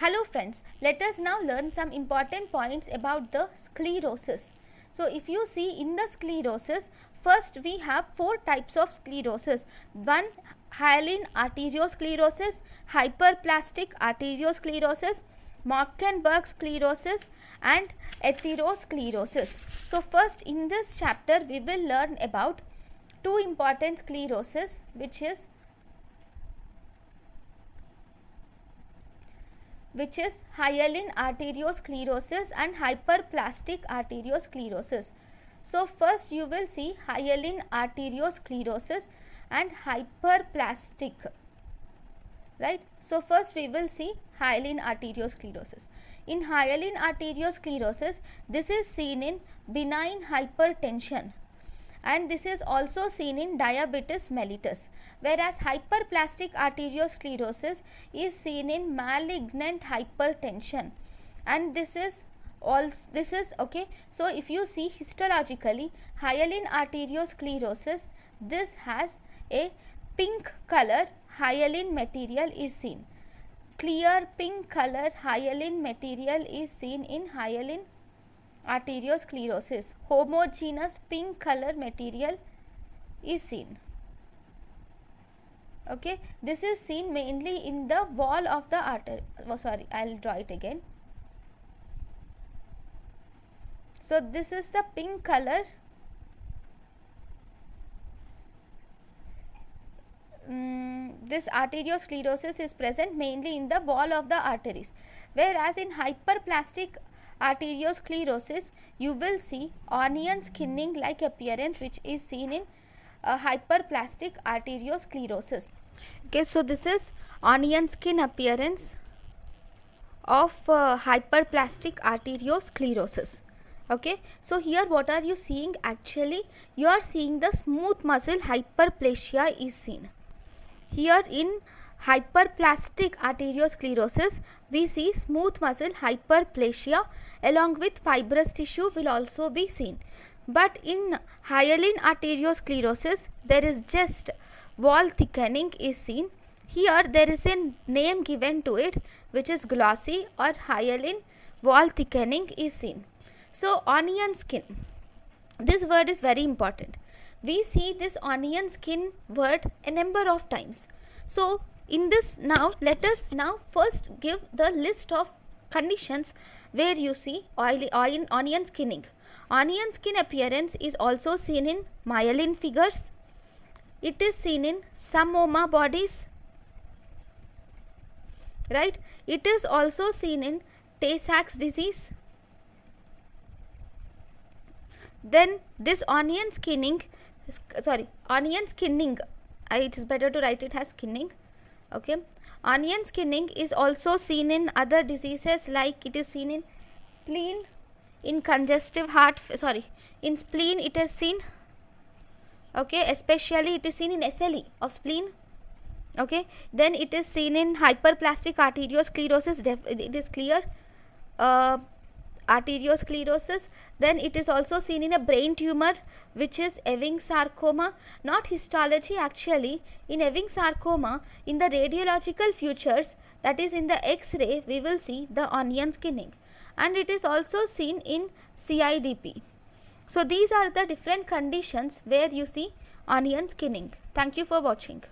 Hello friends, let us now learn some important points about the sclerosis. So if you see in the sclerosis, first we have four types of sclerosis. One, hyaline arteriosclerosis, hyperplastic arteriosclerosis, Markenberg sclerosis and atherosclerosis. So first in this chapter we will learn about two important sclerosis, which is hyaline arteriosclerosis and hyperplastic arteriosclerosis. So first you will see hyaline arteriosclerosis and hyperplastic, right? So first we will see hyaline arteriosclerosis. In hyaline arteriosclerosis, this is seen in benign hypertension, and this is also seen in diabetes mellitus, whereas hyperplastic arteriosclerosis is seen in malignant hypertension, and this is okay. So if you see histologically, hyaline arteriosclerosis, this has a pink color hyaline material is seen. Clear pink color hyaline material is seen in hyaline arteriosclerosis. Homogeneous pink color material is seen. Okay, this is seen mainly in the wall of the artery. I'll draw it again. So this is the pink color. This arteriosclerosis is present mainly in the wall of the arteries, whereas in hyperplastic arteriosclerosis you will see onion skinning like appearance, which is seen in hyperplastic arteriosclerosis. Okay, so this is onion skin appearance of hyperplastic arteriosclerosis. Okay, so here what are you seeing? Actually you are seeing the smooth muscle hyperplasia is seen. Here in hyperplastic arteriosclerosis we see smooth muscle hyperplasia along with fibrous tissue will also be seen. But in hyaline arteriosclerosis there is just wall thickening is seen. Here there is a name given to it, which is glossy or hyaline wall thickening is seen. So onion skin, this word is very important. We see this onion skin word a number of times. So in this, now let us now first give the list of conditions where you see onion skinning. Onion skin appearance is also seen in myelin figures. It is seen in some OMA bodies, right? It is also seen in Tay-Sachs disease. Then this onion skinning, it is better to write it as skinning. Okay, onion skinning is also seen in other diseases, like it is seen in spleen, in congestive heart, in spleen it is seen. Okay, especially it is seen in SLE of spleen. Okay, then it is seen in hyperplastic arteriosclerosis, it is clear arteriosclerosis. Then it is also seen in a brain tumor, which is Ewing sarcoma. Not histology actually. In Ewing sarcoma, in the radiological features, that is in the X-ray, we will see the onion skinning, and it is also seen in CIDP. So these are the different conditions where you see onion skinning. Thank you for watching.